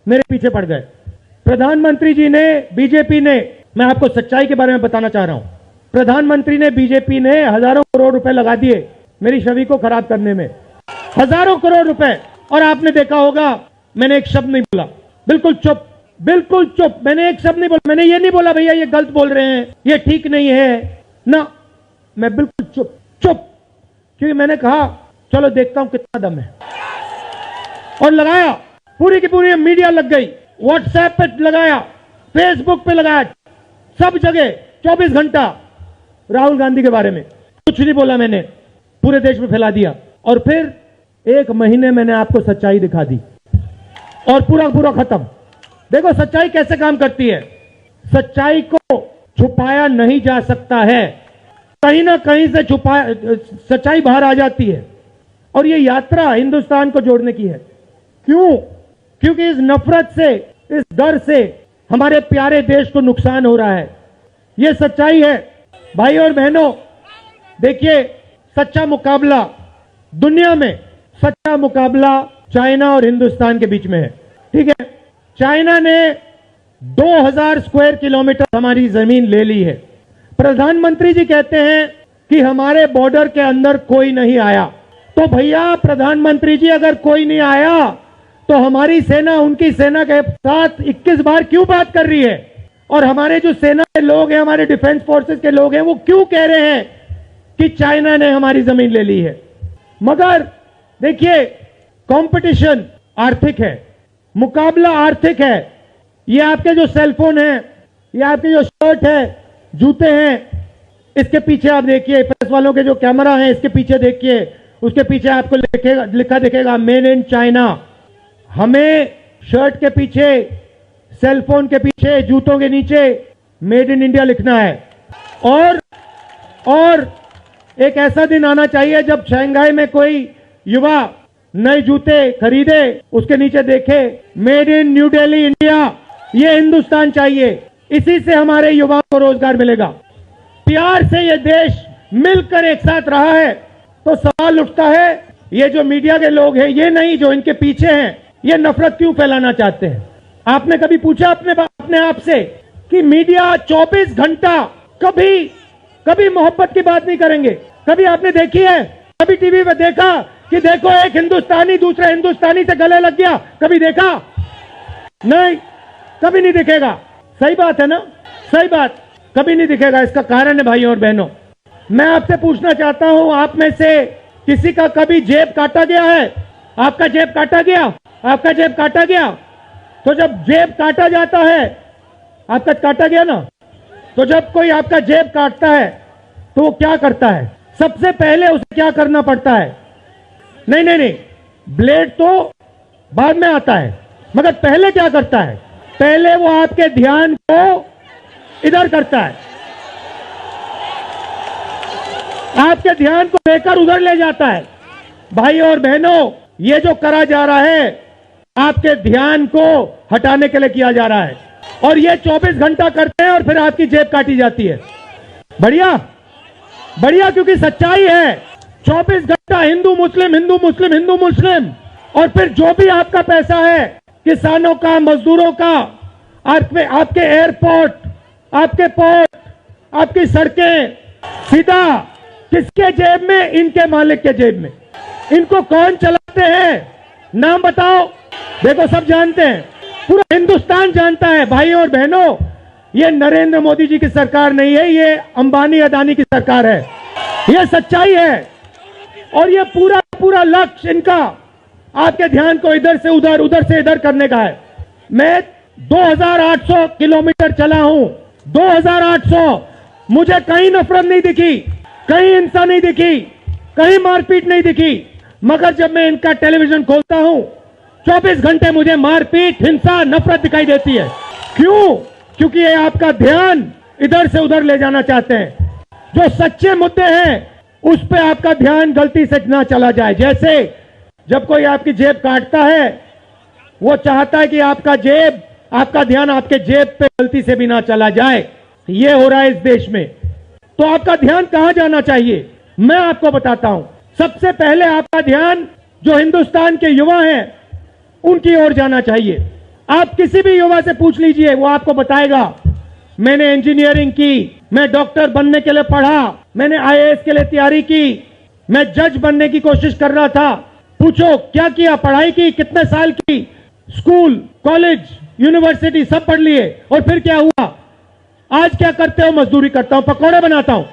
मेरे पीछे पड़ गए। प्रधानमंत्री जी ने, बीजेपी ने, मैं आपको सच्चाई के बारे में बताना चाह रहा हूं, प्रधानमंत्री ने, बीजेपी ने हजारों करोड़ रुपए लगा दिए मेरी छवि को खराब करने में, हजारों करोड़ रुपए। और आपने देखा होगा मैंने एक शब्द नहीं बोला, बिल्कुल चुप, बिल्कुल चुप, मैंने एक शब्द नहीं बोला। मैंने ये नहीं बोला भैया ये गलत बोल रहे हैं, ये ठीक नहीं है ना, मैं बिल्कुल चुप चुप, क्योंकि मैंने कहा चलो देखता हूं कितना दम है। और लगाया, पूरी की पूरी मीडिया लग गई, व्हाट्सएप पे लगाया, फेसबुक पे लगाया, सब जगह 24 घंटा राहुल गांधी के बारे में कुछ नहीं बोला मैंने, पूरे देश में फैला दिया। और फिर 1 महीने मैंने आपको सच्चाई दिखा दी और पूरा खत्म। देखो सच्चाई कैसे काम करती है, सच्चाई को छुपाया नहीं जा सकता है, कहीं ना कहीं से सच्चाई बाहर आ जाती है। और ये यात्रा हिंदुस्तान को जोड़ने की है। क्यों? क्योंकि इस नफरत से, इस डर से हमारे प्यारे देश को नुकसान हो रहा है। ये सच्चाई है भाई और बहनों। देखिए सच्चा मुकाबला दुनिया में, सच्चा मुकाबला चाइना और हिंदुस्तान के बीच में है, ठीक है। चाइना ने 2000 स्क्वायर किलोमीटर हमारी जमीन ले ली है। प्रधानमंत्री जी कहते हैं कि हमारे बॉर्डर के अंदर कोई नहीं आया। तो भैया प्रधानमंत्री जी अगर कोई नहीं आया तो हमारी सेना उनकी सेना के साथ 21 बार क्यों बात कर रही है? और हमारे जो सेना के लोग हैं, हमारे डिफेंस फोर्सेस के लोग हैं, वो क्यों कह रहे हैं कि चाइना ने हमारी जमीन ले ली है? मगर देखिए कंपटीशन आर्थिक है, मुकाबला आर्थिक है। ये आपके जो सेलफोन है, ये आपके जो शर्ट है, जूते हैं, इसके पीछे आप देखिए, प्रेस वालों के जो कैमरा है इसके पीछे देखिए, उसके पीछे आपको लिखा दिखेगा मेड इन चाइना। हमें शर्ट के पीछे, सेलफोन के पीछे, जूतों के नीचे मेड इन इंडिया लिखना है। और एक ऐसा दिन आना चाहिए जब शंघाई में कोई युवा नए जूते खरीदे, उसके नीचे देखे made in new Delhi India. ये हिंदुस्तान चाहिए, इसी से हमारे युवाओं को रोजगार मिलेगा। प्यार से ये देश मिलकर एक साथ रहा है। तो सवाल उठता है, ये जो मीडिया के लोग हैं, ये नहीं जो इनके पीछे हैं, ये नफरत क्यों फैलाना चाहते हैं? आपने कभी पूछा अपने आप से कि मीडिया 24 घंटा कभी मोहब्बत की बात नहीं करेंगे? कभी आपने देखी है? कभी टीवी पे देखा कि देखो एक हिंदुस्तानी दूसरे हिंदुस्तानी से गले लग गया? कभी देखा? नहीं, कभी नहीं दिखेगा। सही बात है ना? सही बात, कभी नहीं दिखेगा। इसका कारण है भाइयों और बहनों, मैं आपसे पूछना चाहता हूं, आप में से किसी का कभी जेब काटा गया है? आपका जेब काटा गया? आपका जेब काटा गया? तो जब जेब काटा जाता है, आपका काटा गया ना, तो जब कोई आपका जेब काटता है तो वो क्या करता है? सबसे पहले उसे क्या करना पड़ता है? नहीं, ब्लेड तो बाद में आता है, मगर पहले क्या करता है? पहले वो आपके ध्यान को इधर करता है, आपके ध्यान को लेकर उधर ले जाता है। भाई और बहनों, ये जो करा जा रहा है आपके ध्यान को हटाने के लिए किया जा रहा है, और ये 24 घंटा करते हैं और फिर आपकी जेब काटी जाती है। बढ़िया, क्योंकि सच्चाई है। 24 घंटा हिंदू मुस्लिम, हिंदू मुस्लिम, हिंदू मुस्लिम, और फिर जो भी आपका पैसा है, किसानों का, मजदूरों का, आपके एयरपोर्ट, आपके पोर्ट, आपकी सड़कें, सीधा किसके जेब में? इनके मालिक के जेब में। इनको कौन चलाते हैं? नाम बताओ। देखो सब जानते हैं, पूरा हिंदुस्तान जानता है। भाइयों और बहनों, ये नरेंद्र मोदी जी की सरकार नहीं है, ये अंबानी अदानी की सरकार है। ये सच्चाई है। और ये पूरा लक्ष्य इनका आपके ध्यान को इधर से उधर, उधर से इधर करने का है। मैं 2800 किलोमीटर चला हूं, 2800, मुझे कहीं नफरत नहीं दिखी, कहीं हिंसा नहीं दिखी, कहीं मारपीट नहीं दिखी। मगर जब मैं इनका टेलीविजन खोलता हूं, 24 घंटे मुझे मारपीट, हिंसा, नफरत दिखाई देती है। क्यों? क्योंकि ये आपका ध्यान इधर से उधर ले जाना चाहते हैं। जो सच्चे मुद्दे हैं उस पे आपका ध्यान गलती से ना चला जाए। जैसे जब कोई आपकी जेब काटता है, वो चाहता है कि आपका ध्यान आपके जेब पे गलती से भी ना चला जाए। ये हो रहा है इस देश में। तो आपका ध्यान कहां जाना चाहिए? मैं आपको बताता हूं। सबसे पहले आपका ध्यान जो हिंदुस्तान के युवा हैं उनकी ओर जाना चाहिए। आप किसी भी युवा से पूछ लीजिए, वो आपको बताएगा मैंने इंजीनियरिंग की, मैं डॉक्टर बनने के लिए पढ़ा, मैंने आईएएस के लिए तैयारी की, मैं जज बनने की कोशिश कर रहा था। पूछो क्या किया, पढ़ाई की, कितने साल की, स्कूल, कॉलेज, यूनिवर्सिटी सब पढ़ लिए, और फिर क्या हुआ? आज क्या करते हो? मजदूरी करता हूं, पकौड़े बनाता हूं।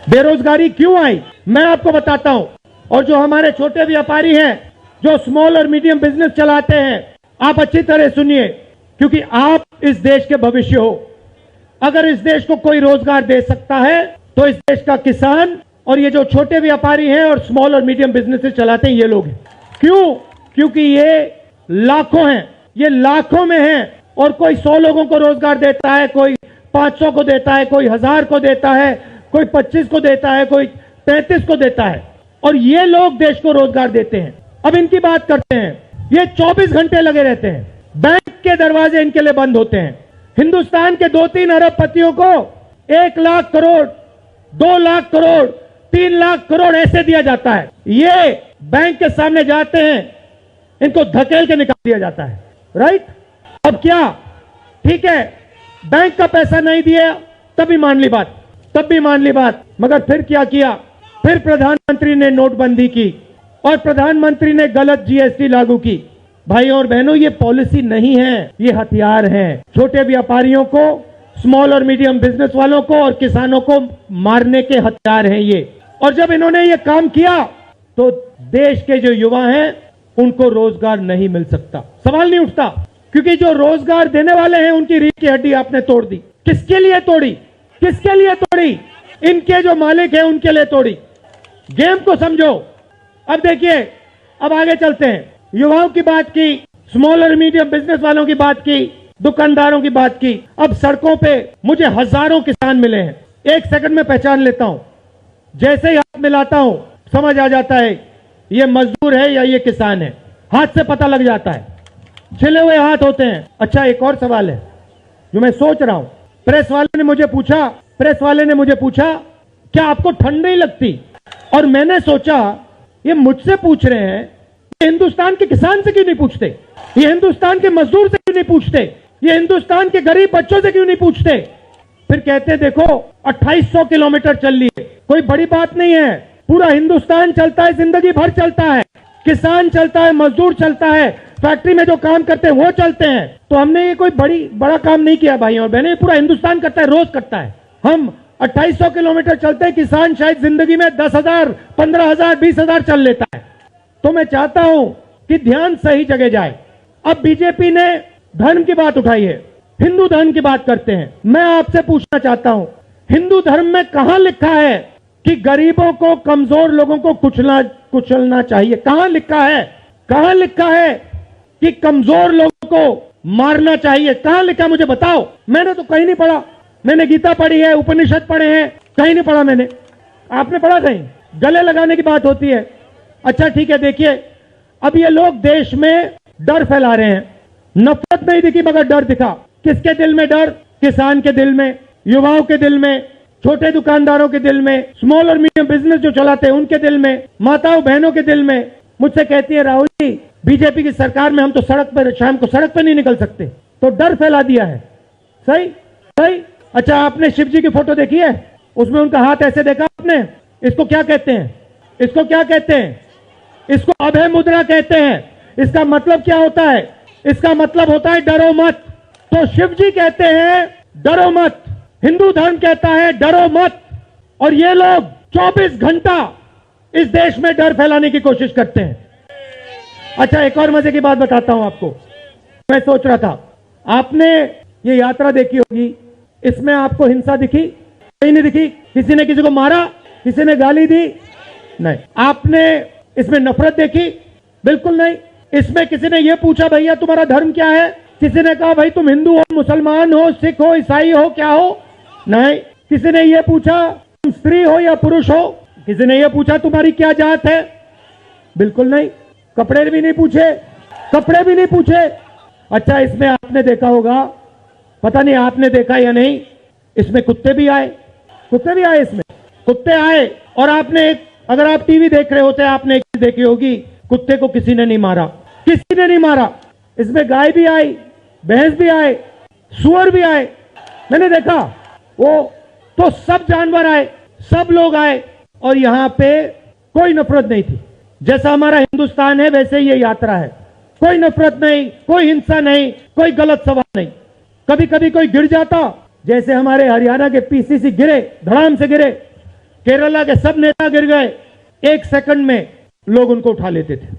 बेरोजगारी क्यों आई मैं आपको बताता हूं। और जो हमारे छोटे व्यापारी हैं, जो स्मॉल और मीडियम बिजनेस चलाते हैं, आप अच्छी तरह सुनिए, क्योंकि आप इस देश के भविष्य हो। अगर इस देश को कोई रोजगार दे सकता है तो इस देश का किसान और ये जो छोटे व्यापारी हैं और स्मॉल और मीडियम बिजनेसेस चलाते हैं, ये लोग हैं। क्यों? क्योंकि ये लाखों हैं, ये लाखों में हैं, और कोई 100 लोगों को रोजगार देता है, कोई 500 को देता है, कोई 1000 को देता है, कोई 25 को देता है, कोई 33 को देता है, और ये लोग देश को रोजगार देते हैं। अब इनकी बात करते हैं। ये 24 घंटे लगे रहते हैं, बैंक के दरवाजे इनके लिए बंद होते हैं। हिंदुस्तान के 2-3 अरबपतियों को 1 लाख करोड़, 2 लाख करोड़, 3 लाख करोड़ ऐसे दिया जाता है। ये बैंक के सामने जाते हैं, इनको धकेल के निकाल दिया जाता है। राइट? अब क्या? ठीक है, बैंक का पैसा नहीं दिया तब भी मान ली बात, तब भी मान ली बात, मगर फिर क्या किया? फिर प्रधानमंत्री ने नोटबंदी की और प्रधानमंत्री ने गलत जीएसटी लागू की। भाइयों और बहनों, ये पॉलिसी नहीं है, ये हथियार है। छोटे व्यापारियों को, स्मॉल और मीडियम बिजनेस वालों को और किसानों को मारने के हथियार हैं ये। और जब इन्होंने ये काम किया तो देश के जो युवा हैं उनको रोजगार नहीं मिल सकता, सवाल नहीं उठता, क्योंकि जो रोजगार देने वाले हैं उनकी रीढ़ की हड्डी आपने तोड़ दी। किसके लिए तोड़ी? किसके लिए तोड़ी? इनके जो मालिक हैं उनके लिए तोड़ी। गेम को समझो। अब देखिए, अब आगे चलते हैं। युवाओं की बात की, स्मॉल और मीडियम बिजनेस वालों की बात की, दुकानदारों की बात की। अब सड़कों पे मुझे हजारों किसान मिले हैं, 1 सेकंड में पहचान लेता हूं। जैसे ही हाथ मिलाता हूं समझ आ जाता है ये मजदूर है या ये किसान है, हाथ से पता लग जाता है, छिले हुए हाथ होते हैं। अच्छा, एक और सवाल है जो मैं सोच रहा हूं। प्रेस वाले ने मुझे पूछा क्या आपको ठंड नहीं लगती? और मैंने सोचा ये मुझसे पूछ रहे हैं, ये हिंदुस्तान के किसान से क्यों नहीं पूछते? ये हिंदुस्तान के मजदूर से क्यों नहीं पूछते? ये हिंदुस्तान के गरीब बच्चों से क्यों नहीं पूछते? फिर कहते हैं देखो 2800 किलोमीटर चल लिए, कोई बड़ी बात नहीं है। पूरा हिंदुस्तान चलता है, जिंदगी भर चलता है, किसान चलता है, मजदूर चलता है, फैक्ट्री में जो काम करते हैं वो चलते हैं। तो हमने ये कोई बड़ा काम नहीं किया भाई और बहनें, पूरा हिंदुस्तान करता है, रोज करता है। हम 2800 किलोमीटर चलते हैं, किसान शायद जिंदगी में 10,000, 15,000, 20,000 चल लेता है। तो मैं चाहता हूं कि ध्यान सही जगह जाए। अब बीजेपी ने धर्म की बात उठाई है, हिंदू धर्म की बात करते हैं। मैं आपसे पूछना चाहता हूं, हिंदू धर्म में कहां लिखा है कि गरीबों को, कमजोर लोगों को कुचलना चाहिए? कहां लिखा है? कहां लिखा है कि कमजोर लोगों को मारना चाहिए? कहां लिखा, मुझे बताओ। मैंने तो कहीं नहीं पढ़ा। मैंने गीता पढ़ी है, उपनिषद पढ़े हैं, कहीं नहीं पढ़ा मैंने। आपने पढ़ा कहीं? गले लगाने की बात होती है। अच्छा ठीक है, देखिए अब ये लोग देश में डर फैला रहे हैं। नफरत नहीं दिखी मगर डर दिखा। किसके दिल में डर? किसान के दिल में, युवाओं के दिल में, छोटे दुकानदारों के दिल में, स्मॉल और मीडियम बिजनेस जो चलाते हैं उनके दिल में, माताओं बहनों के दिल में। मुझसे कहती है राहुल जी, बीजेपी की सरकार में हम तो सड़क पर, शाम को सड़क पर नहीं निकल सकते। तो डर फैला दिया है। सही सही। अच्छा, आपने शिव जी की फोटो देखी है? उसमें उनका हाथ ऐसे देखा आपने? इसको क्या कहते हैं? इसको क्या कहते हैं? इसको अभय मुद्रा कहते हैं। इसका मतलब क्या होता है? इसका मतलब होता है डरो मत। तो शिव जी कहते हैं डरो मत, हिंदू धर्म कहता है डरो मत, और ये लोग 24 घंटा इस देश में डर फैलाने की कोशिश करते हैं। अच्छा, एक और मजे की बात बताता हूं आपको। मैं सोच रहा था, आपने ये यात्रा देखी होगी, इसमें आपको हिंसा दिखी? कहीं नहीं दिखी। किसी ने किसी को मारा? किसी ने गाली दी? नहीं। आपने इसमें नफरत देखी? बिल्कुल नहीं। इसमें किसी ने यह पूछा भैया तुम्हारा धर्म क्या है? किसी ने कहा भाई तुम हिंदू हो, मुसलमान हो, सिख हो, ईसाई हो, क्या हो? नहीं। किसी ने यह पूछा तुम स्त्री हो या पुरुष हो? किसी ने यह पूछा तुम्हारी क्या जात है? बिल्कुल नहीं। कपड़े भी नहीं पूछे, कपड़े भी नहीं पूछे। अच्छा, इसमें आपने देखा होगा, पता नहीं आपने देखा या नहीं, इसमें कुत्ते भी आए। कुत्ते भी आए, इसमें कुत्ते आए। और आपने, अगर आप टीवी देख रहे होते, आपने एक चीज देखी होगी, कुत्ते को किसी ने नहीं मारा, किसी ने नहीं मारा। इसमें गाय भी आई, भैंस भी आए, सुअर भी आए, मैंने देखा वो तो सब जानवर आए, सब लोग आए और यहां पे कोई नफरत नहीं थी। जैसा हमारा हिंदुस्तान है वैसे ये यात्रा है, कोई नफरत नहीं, कोई हिंसा नहीं, कोई गलत सवाल नहीं। कभी कभी कोई गिर जाता, जैसे हमारे हरियाणा के पीसीसी गिरे, धड़ाम से गिरे, केरला के सब नेता गिर गए, 1 सेकंड में लोग उनको उठा लेते थे।